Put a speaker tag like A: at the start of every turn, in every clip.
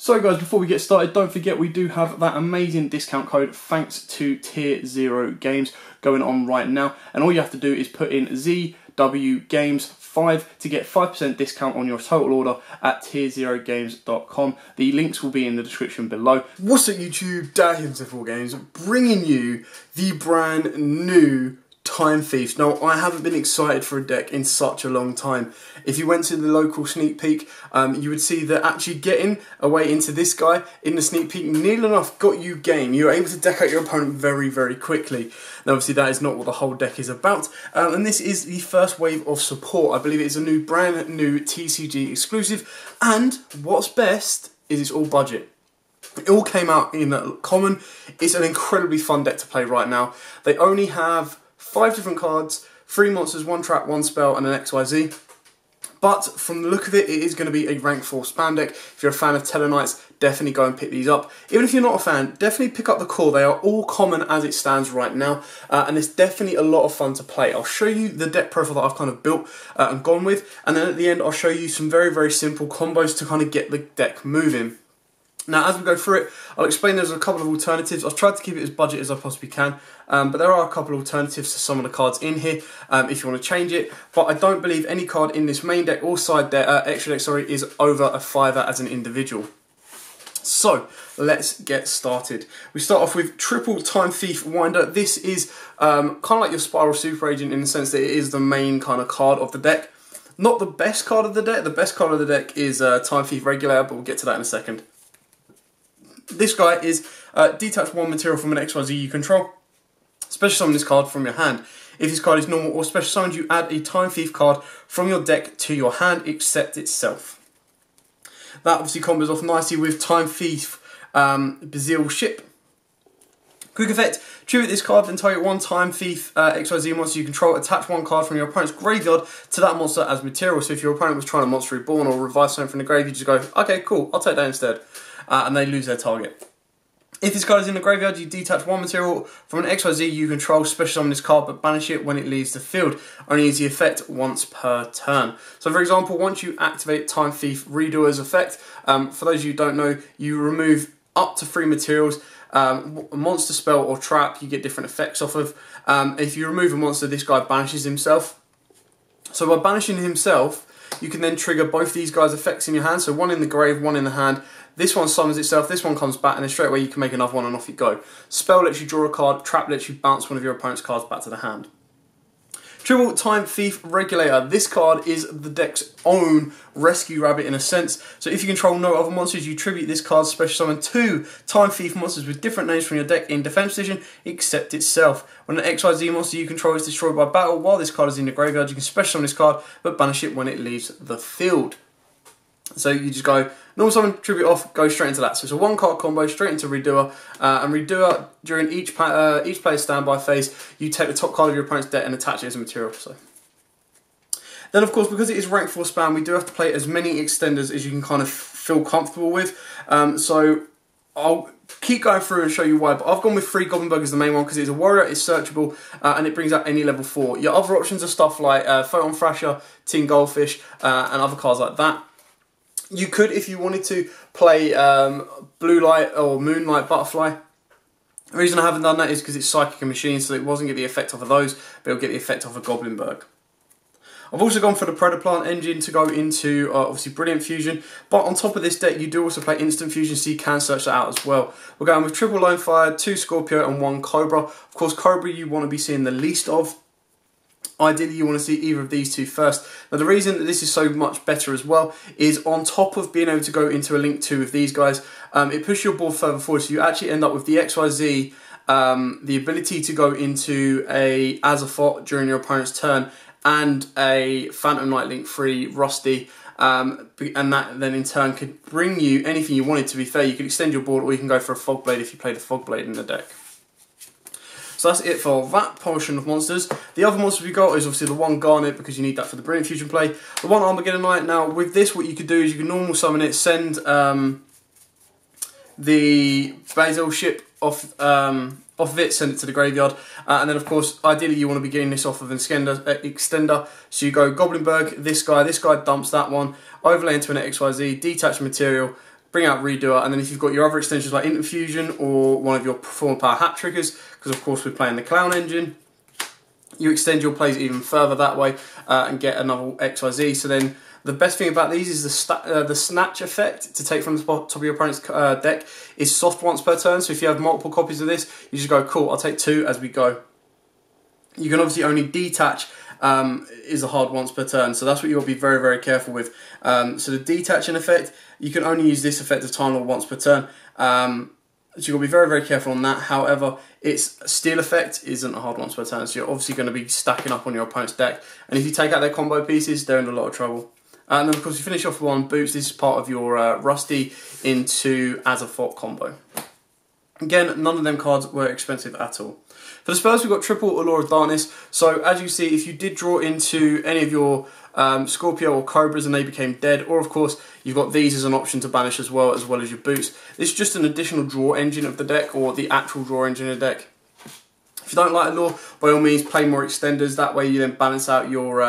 A: So guys, before we get started, don't forget we do have that amazing discount code thanks to Tier 0 Games going on right now. And all you have to do is put in ZWGames5 to get 5% discount on your total order at tier0games.com. The links will be in the description below.
B: What's up YouTube, Dad here from Zephyr Games, bringing you the brand new Time Thief. Now, I haven't been excited for a deck in such a long time. If you went to the local sneak peek, you would see that actually getting away into this guy in the sneak peek nearly enough got you game. You're able to deck out your opponent very, very quickly. Now, obviously, that is not what the whole deck is about. And this is the first wave of support. I believe it is a new, brand new TCG exclusive. And what's best is it's all budget. It all came out in common. It's an incredibly fun deck to play right now. They only have 5 different cards, 3 monsters, 1 trap, 1 spell, and an XYZ. But from the look of it, it is going to be a rank 4 spam deck. If you're a fan of Tellarknights, definitely go and pick these up. Even if you're not a fan, definitely pick up the core. They are all common as it stands right now, and it's definitely a lot of fun to play. I'll show you the deck profile that I've kind of built and gone with, and then at the end I'll show you some very, very simple combos to kind of get the deck moving. Now, as we go through it, I'll explain there's a couple of alternatives. I've tried to keep it as budget as I possibly can, but there are a couple of alternatives to some of the cards in here if you want to change it. But I don't believe any card in this main deck or side deck, extra deck, sorry, is over a $5 as an individual. So, let's get started. We start off with Triple Time Thief Winder. This is kind of like your Spiral Super Agent in the sense that it is the main kind of card of the deck. Not the best card of the deck. The best card of the deck is Time Thief Regulator, but we'll get to that in a second. This guy is detach 1 material from an XYZ you control. Special summon this card from your hand. If this card is normal or special summoned, you add a Time Thief card from your deck to your hand, except itself. That obviously combos off nicely with Time Thief Bazil Ship. Quick effect, tribute this card, then target 1 Time Thief XYZ monster you control, attach 1 card from your opponent's graveyard to that monster as material. So if your opponent was trying to Monster Reborn or revive something from the grave, you just go, okay, cool, I'll take that instead. And they lose their target. If this card is in the graveyard, you detach 1 material from an XYZ you control, special summon this card, but banish it when it leaves the field. Only use the effect once per turn. So for example, once you activate Time Thief Redoer's effect, for those of you who don't know, you remove up to 3 materials, a monster, spell or trap, you get different effects off of. If you remove a monster, this guy banishes himself. So by banishing himself, you can then trigger both these guys' effects in your hand, so 1 in the grave, 1 in the hand. This one summons itself, this one comes back, and then straight away you can make another one and off you go. Spell lets you draw a card, trap lets you bounce one of your opponent's cards back to the hand. Triple Time Thief Regulator. This card is the deck's own rescue rabbit in a sense. So if you control no other monsters, you tribute this card's special summon 2 Time Thief monsters with different names from your deck in defense position, except itself. When an XYZ monster you control is destroyed by battle while this card is in the graveyard, you can special summon this card, but banish it when it leaves the field. So you just go, normal summon, tribute off, go straight into that. So it's a 1 card combo straight into Redoer. And Redoer, during each player's standby phase, you take the top card of your opponent's deck and attach it as a material. So then, of course, because it is rank 4 spam, we do have to play as many extenders as you can kind of feel comfortable with. So I'll keep going through and show you why, but I've gone with 3 Goblinberg as the main one because it's a warrior, it's searchable, and it brings out any level 4. Your other options are stuff like Photon Thrasher, Tin Goldfish, and other cards like that. You could, if you wanted to, play Blue Light or Moonlight Butterfly. The reason I haven't done that is because it's Psychic and Machine, so it wasn't get the effect off of those, but it'll get the effect off of Goblinberg. I've also gone for the Predaplant engine to go into, obviously, Brilliant Fusion, but on top of this deck, you do also play Instant Fusion, so you can search that out as well. We're going with Triple Lone Fire, 2 Scorpio, and 1 Cobra. Of course, Cobra you want to be seeing the least of. Ideally, you want to see either of these 2 first. Now, the reason that this is so much better as well is on top of being able to go into a Link 2 with these guys, it pushes your board further forward, so you actually end up with the XYZ, the ability to go into a Azathoth during your opponent's turn, and a Phantom Knight Link 3 Rusty, and that then in turn could bring you anything you wanted. To be fair, you could extend your board, or you can go for a Fogblade if you play the Fogblade in the deck. So that's it for that portion of monsters. The other monster we got is obviously the 1 Garnet, because you need that for the Brilliant Fusion play. The 1 Armageddon Knight. Now with this, what you could do is you can normal summon it, send the Basil Ship off of it, send it to the graveyard, and then of course ideally you want to be getting this off of an extender, so you go Goblinberg, this guy dumps that one, overlay into an XYZ, detach material, bring out Redoer, and then if you've got your other extensions like Interfusion or one of your Perform Power hat triggers, because of course we're playing the Clown engine, you extend your plays even further that way and get another XYZ. So then the best thing about these is the snatch effect to take from the top of your opponent's deck is soft once per turn. So if you have multiple copies of this, you just go, cool, I'll take 2 as we go. You can obviously only detach is a hard once per turn, so that's what you'll be very, very careful with. So the detaching effect, you can only use this effect of Time Lord once per turn. So you'll be very, very careful on that. However, its steal effect isn't a hard once per turn, so you're obviously going to be stacking up on your opponent's deck. And if you take out their combo pieces, they're in a lot of trouble. And then of course you finish off with one Boots. This is part of your Rusty into Azathoth combo. Again, none of them cards were expensive at all. For the spells, we've got triple Allure of Darkness. So as you see, if you did draw into any of your Scorpio or Cobras and they became dead, or of course you've got these as an option to banish as well as your Boots. This is just an additional draw engine of the deck, or the actual draw engine of the deck. If you don't like Allure, by all means play more extenders. That way you then balance out your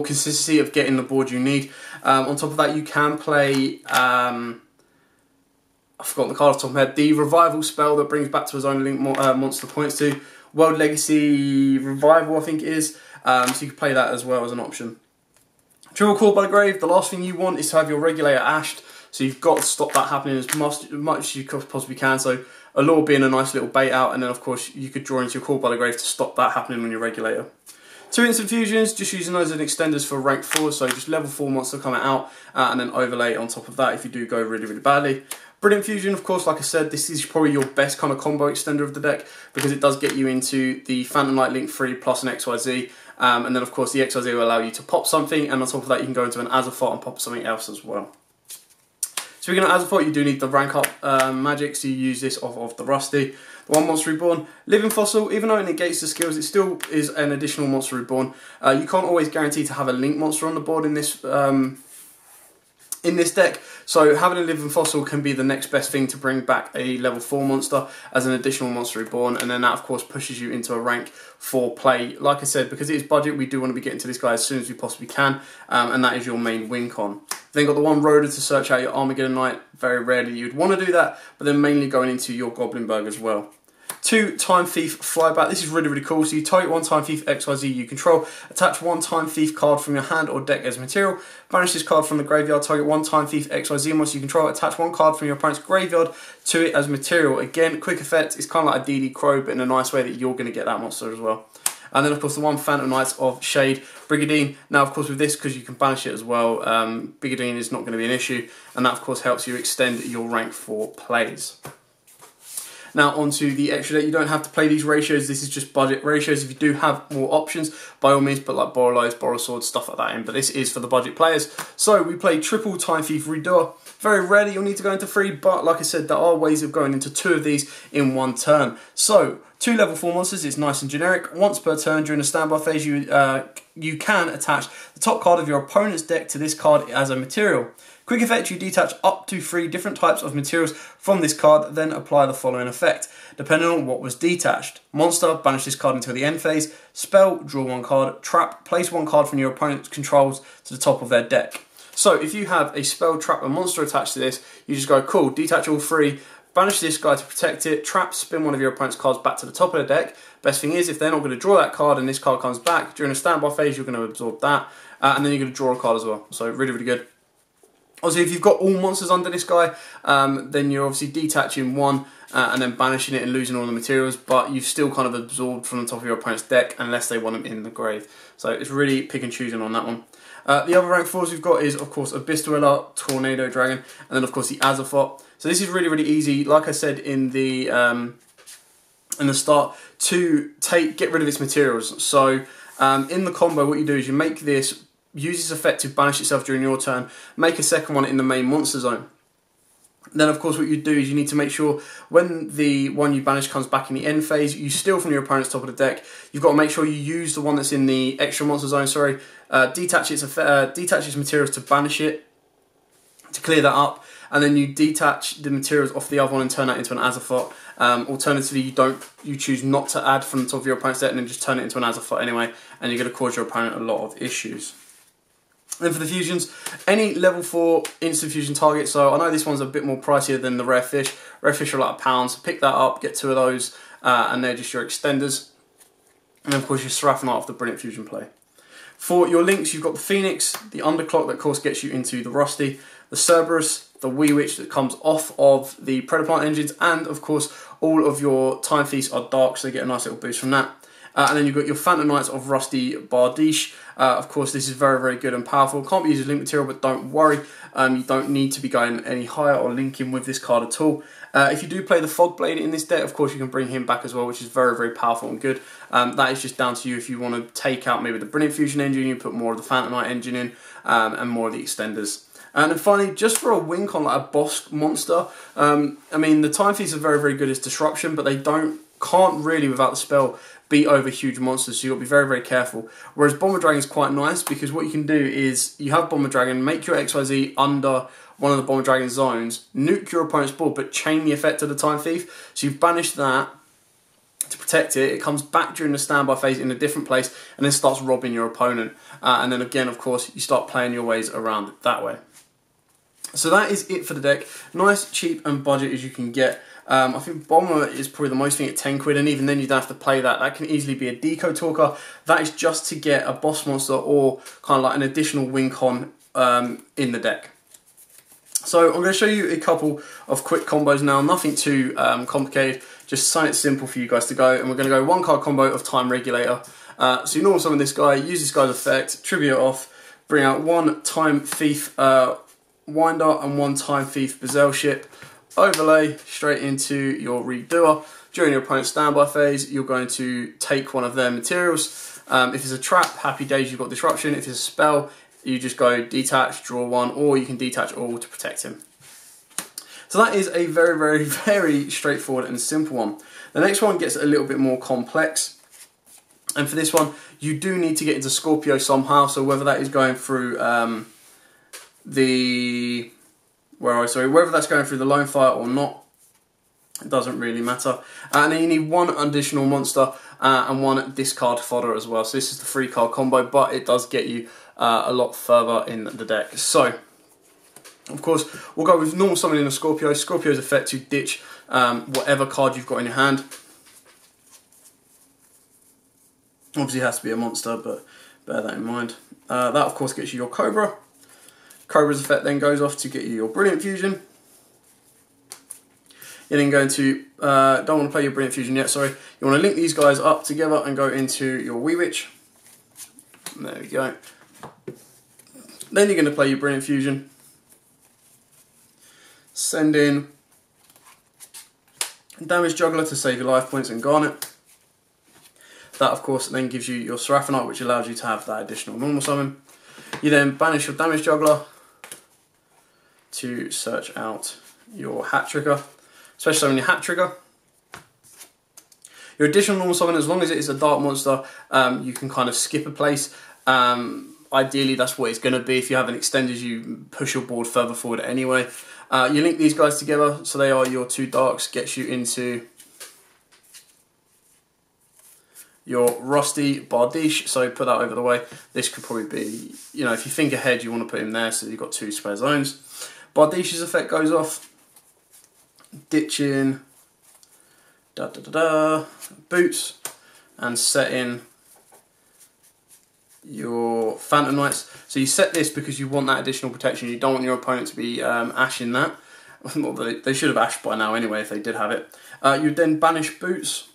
B: consistency of getting the board you need. On top of that, you can play I've forgotten the card off the top of my head. The Revival spell that brings back to his own link monster points to World Legacy Revival, I think it is. So you can play that as well as an option. Triple Call by the Grave. The last thing you want is to have your Regulator ashed. So you've got to stop that happening as much as you possibly can. So Allure being a nice little bait out, and then of course you could draw into your Call by the Grave to stop that happening on your Regulator. 2 instant fusions, just using those as extenders for rank 4, so just level 4 monster coming out, and then overlay on top of that if you do go really, really badly. Brilliant Fusion, of course, like I said, this is probably your best kind of combo extender of the deck, because it does get you into the Phantom Light Link 3 plus an XYZ, and then of course the XYZ will allow you to pop something, and on top of that you can go into an Azathoth and pop something else as well. Speaking of Azathoth, you do need the rank up magic, so you use this off of the Rusty. The one Monster Reborn, Living Fossil, even though it negates the skills, it still is an additional Monster Reborn. You can't always guarantee to have a Link monster on the board in this deck, so having a Living Fossil can be the next best thing to bring back a level 4 monster as an additional Monster Reborn, and then that of course pushes you into a rank 4 play. Like I said, because it is budget, we do want to be getting to this guy as soon as we possibly can, and that is your main win con. Then got the one Rhoda to search out your Armageddon Knight. Very rarely you'd want to do that, but then mainly going into your Goblinberg as well. 2 Time Thief Flyback. This is really, really cool. So you target 1 Time Thief XYZ you control, attach 1 Time Thief card from your hand or deck as material, banish this card from the graveyard, target 1 Time Thief XYZ monster you control, attach 1 card from your opponent's graveyard to it as material. Again, quick effect. It's kind of like a DD Crow, but in a nice way that you're going to get that monster as well. And then of course the 1 Phantom Knights of Shade Brigadine. Now of course with this, because you can banish it as well, Brigadine is not going to be an issue, and that of course helps you extend your rank 4 plays. Now onto the extra deck. You don't have to play these ratios, this is just budget ratios. If you do have more options, by all means put like Borrow Lives, Borrow Swords, stuff like that in, but this is for the budget players. So we play triple Time Thief Redoer. Very rarely you'll need to go into 3, but like I said, there are ways of going into 2 of these in one turn. So 2 level 4 monsters, it's nice and generic. Once per turn during a standby phase, you can attach the top card of your opponent's deck to this card as a material. Quick effect, you detach up to 3 different types of materials from this card, then apply the following effect, depending on what was detached. Monster, banish this card until the end phase. Spell, draw 1 card. Trap, place 1 card from your opponent's controls to the top of their deck. So if you have a spell, trap, and monster attached to this, you just go, cool, detach all 3, banish this guy to protect it, trap, spin one of your opponent's cards back to the top of the deck. Best thing is, if they're not going to draw that card and this card comes back, during a standby phase, you're going to absorb that, and then you're going to draw a card as well. So really, really good. Obviously, if you've got all monsters under this guy, then you're obviously detaching 1 and then banishing it and losing all the materials, but you've still kind of absorbed from the top of your opponent's deck unless they want them in the grave. So it's really pick and choosing on that one. The other rank 4s we've got is, of course, Abyss Dweller, Tornado Dragon, and then, of course, the Azathoth. So this is really, really easy, like I said in the start, to get rid of its materials. So in the combo, what you do is you make this, use this effect to banish itself during your turn, make a second one in the main monster zone. Then of course what you do is you need to make sure when the one you banish comes back in the end phase, you steal from your opponent's top of the deck. You've got to make sure you use the one that's in the extra monster zone, detach its materials to banish it, to clear that up, and then you detach the materials off the other one and turn that into an Azathoth. Alternatively, you choose not to add from the top of your opponent's deck and then just turn it into an Azathoth anyway, and you're going to cause your opponent a lot of issues. Then for the fusions, any level 4 instant fusion target. So I know this one's a bit more pricier than the rare fish. Rare fish are like £1, so pick that up, get 2 of those, and they're just your extenders. And then of course your Seraphonite off the Brilliant Fusion play. For your links, you've got the Phoenix, the Underclock that of course gets you into the Rusty, the Cerberus, the YUGIOH that comes off of the Predaplant engines, and of course all of your Time Thieves are dark, so they get a nice little boost from that. And then you've got your Phantom Knights of Rusty Bardiche. Of course, this is very, very good and powerful. Can't be used as link material, but don't worry. You don't need to be going any higher or linking with this card at all. If you do play the Fog Blade in this deck, of course, you can bring him back as well, which is very, very powerful and good. That is just down to you if you want to take out maybe the Brilliant Fusion engine, you put more of the Phantom Knight engine in, and more of the extenders. And then finally, just for a wink on like a boss monster, I mean, the Time Thieves are very, very good as disruption, but they can't really, without the spell, beat over huge monsters, so you've got to be very, very careful. Whereas Bomber Dragon is quite nice, because what you can do is, you have Bomber Dragon, make your XYZ under one of the Bomber Dragon zones, nuke your opponent's board, but chain the effect of the Time Thief. So you've banished that to protect it, it comes back during the standby phase in a different place, and then starts robbing your opponent. And then again, of course, you start playing your ways around it that way. So that is it for the deck. Nice, cheap, and budget as you can get. I think Bomber is probably the most thing at 10 quid, and even then you don't have to play that. That can easily be a deco talker. That is just to get a boss monster or kind of like an additional win con in the deck. So I'm going to show you a couple of quick combos now. Nothing too complicated, just something simple for you guys to go. And we're going to go 1-card combo of Time Regulator. So you normal summon this guy, use this guy's effect, tribute it off, bring out 1 Time Thief Winder and 1 Time Thief Bezel Ship. Overlay straight into your Redoer. During your opponent's standby phase, you're going to take one of their materials. If it's a trap, happy days, you've got disruption. If it's a spell, you just go detach, draw 1, or you can detach all to protect him. So that is a very, very, very straightforward and simple one. The next one gets a little bit more complex. And for this one, you do need to get into Scorpio somehow. So whether that is going through whether that's going through the Lone Fire or not, it doesn't really matter. And then you need 1 additional monster and 1 discard fodder as well. So this is the 3-card combo, but it does get you a lot further in the deck. So, of course, we'll go with normal summoning of Scorpio. Scorpio's effect to ditch whatever card you've got in your hand. Obviously it has to be a monster, but bear that in mind. That, of course, gets you your Cobra. Cobra's effect then goes off to get you your Brilliant Fusion. You're then going to, don't want to play your Brilliant Fusion yet, sorry. You want to link these guys up together and go into your YUGIOH. There we go. Then you're going to play your Brilliant Fusion. Send in Damage Juggler to save your life points and Garnet. That, of course, then gives you your Seraphonite, which allows you to have that additional normal summon. You then banish your Damage Juggler to search out your Hat Trigger. Special summon your Hat Trigger. Your additional normal summon, as long as it is a dark monster, you can kind of skip a place. Ideally, that's what it's going to be. If you have an extended, you push your board further forward anyway. You link these guys together, so they are your 2 darks, gets you into your Rusty Bardiche, so put that over the way. This could probably be, you know, if you think ahead, you want to put him there, so you've got 2 spare zones. Bardiche's effect goes off. Ditching boots and set in your Phantom Knights. So you set this because you want that additional protection. You don't want your opponent to be ashing that. Well, they should have ashed by now anyway if they did have it. You then banish boots,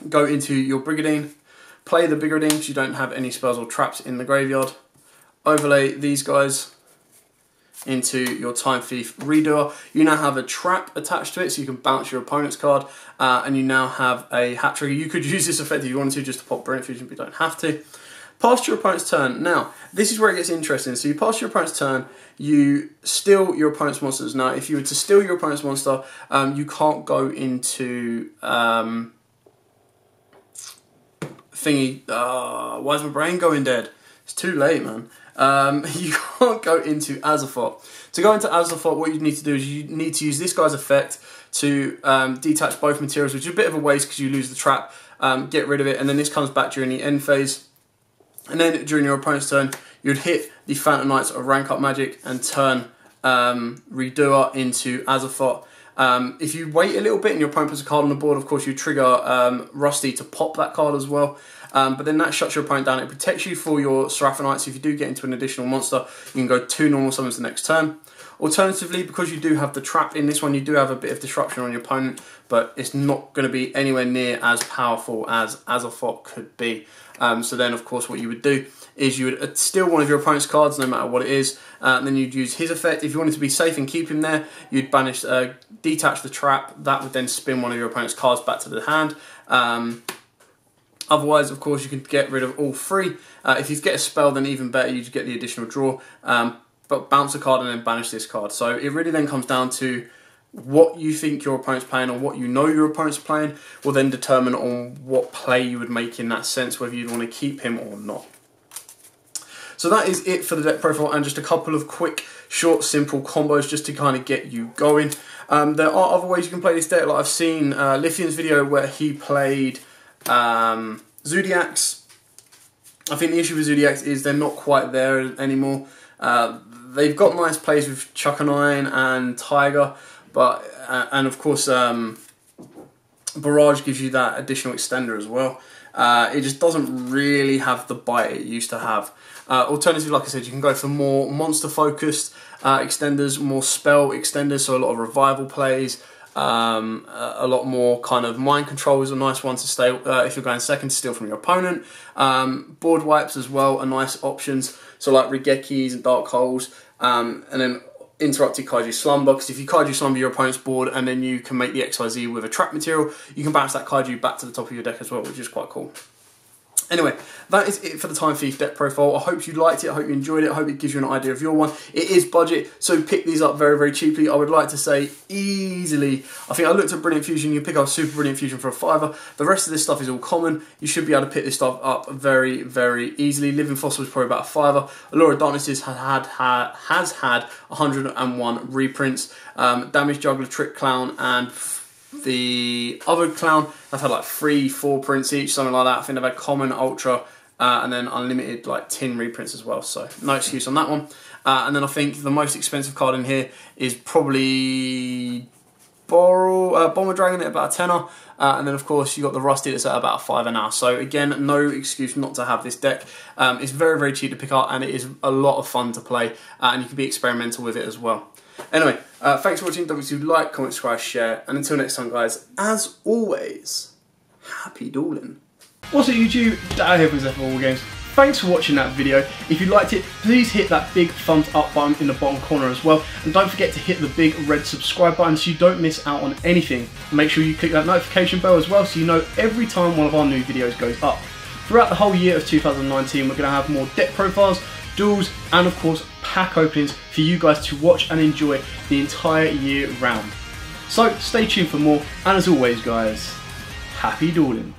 B: go into your Brigadine, play the Brigadine because you don't have any spells or traps in the graveyard. Overlay these guys into your Time Thief Redoer. You now have a trap attached to it, so you can bounce your opponent's card, and you now have a Hat Trigger. You could use this effect if you wanted to, just to pop Brilliant Fusion, but you don't have to. Pass your opponent's turn. Now, this is where it gets interesting. So you pass your opponent's turn, you steal your opponent's monsters. Now, if you were to steal your opponent's monster, you can't go into thingy. Why is my brain going dead? It's too late, man. You can't go into Azathoth. To go into Azathoth, what you need to do is you need to use this guy's effect to detach both materials, which is a bit of a waste because you lose the trap. Get rid of it, and then this comes back during the end phase. And then during your opponent's turn, you'd hit the Phantom Knights of Rank Up Magic and turn YUGIOH into Azathoth. If you wait a little bit and your opponent puts a card on the board, of course you trigger Rusty to pop that card as well. But then that shuts your opponent down. It protects you for your Seraphonites. If you do get into an additional monster, you can go 2 normal summons the next turn. Alternatively, because you do have the trap in this one, you do have a bit of disruption on your opponent, but it's not going to be anywhere near as powerful as Azathoth could be. So then, of course, what you would do is you would steal one of your opponent's cards, no matter what it is, and then you'd use his effect. If you wanted to be safe and keep him there, you'd banish, detach the trap. That would then spin one of your opponent's cards back to the hand. Otherwise, of course, you can get rid of all 3. If you get a spell, then even better, you just get the additional draw. But bounce a card and then banish this card. So it really then comes down to what you think your opponent's playing or what you know your opponent's playing will then determine on what play you would make in that sense, whether you'd want to keep him or not. So that is it for the deck profile, and just a couple of quick, short, simple combos just to kind of get you going. There are other ways you can play this deck. Like I've seen Lithium's video where he played Zodiacs. I think the issue with Zodiacs is they're not quite there anymore. They've got nice plays with Chuckanine and Tiger, but and of course Barrage gives you that additional extender as well. It just doesn't really have the bite it used to have. Alternatively, like I said, you can go for more monster focused extenders, more spell extenders, so a lot of revival plays. A lot more kind of mind control is a nice one to stay if you're going second to steal from your opponent. Board wipes as well are nice options, so like Regekis and Dark Holes, and then Interrupted Kaiju Slumber, because if you Kaiju Slumber your opponent's board and then you can make the XYZ with a trap material, you can bounce that Kaiju back to the top of your deck as well, which is quite cool. Anyway, that is it for the Time Thief deck profile. I hope you liked it, I hope you enjoyed it, I hope it gives you an idea of your one. It is budget, so pick these up very, very cheaply. I would like to say easily, I think I looked at Brilliant Fusion, you pick up Super Brilliant Fusion for a £5. The rest of this stuff is all common. You should be able to pick this stuff up very, very easily. Living Fossil is probably about a £5. Allure of Darkness has had 101 reprints. Damage Juggler, Trick Clown, and the other clown have had like 3-4 prints each, something like that. I think they've had common, ultra, and then unlimited like tin reprints as well, so no excuse on that one. And then I think the most expensive card in here is probably Bomber Dragon at about a tenner, and then of course you got the Rusty that's at about a £5 now. So again, no excuse not to have this deck. It's very, very cheap to pick up, and it is a lot of fun to play, and you can be experimental with it as well. Anyway, thanks for watching. Don't forget to like, comment, subscribe, share, and until next time, guys, as always, happy dueling.
A: What's up, YouTube? Dad here from Zephyr Wargames. Thanks for watching that video. If you liked it, please hit that big thumbs up button in the bottom corner as well, and don't forget to hit the big red subscribe button so you don't miss out on anything. Make sure you click that notification bell as well so you know every time one of our new videos goes up. Throughout the whole year of 2019, we're going to have more deck profiles, duels, and of course pack openings for you guys to watch and enjoy the entire year round. So stay tuned for more, and as always, guys, happy dueling.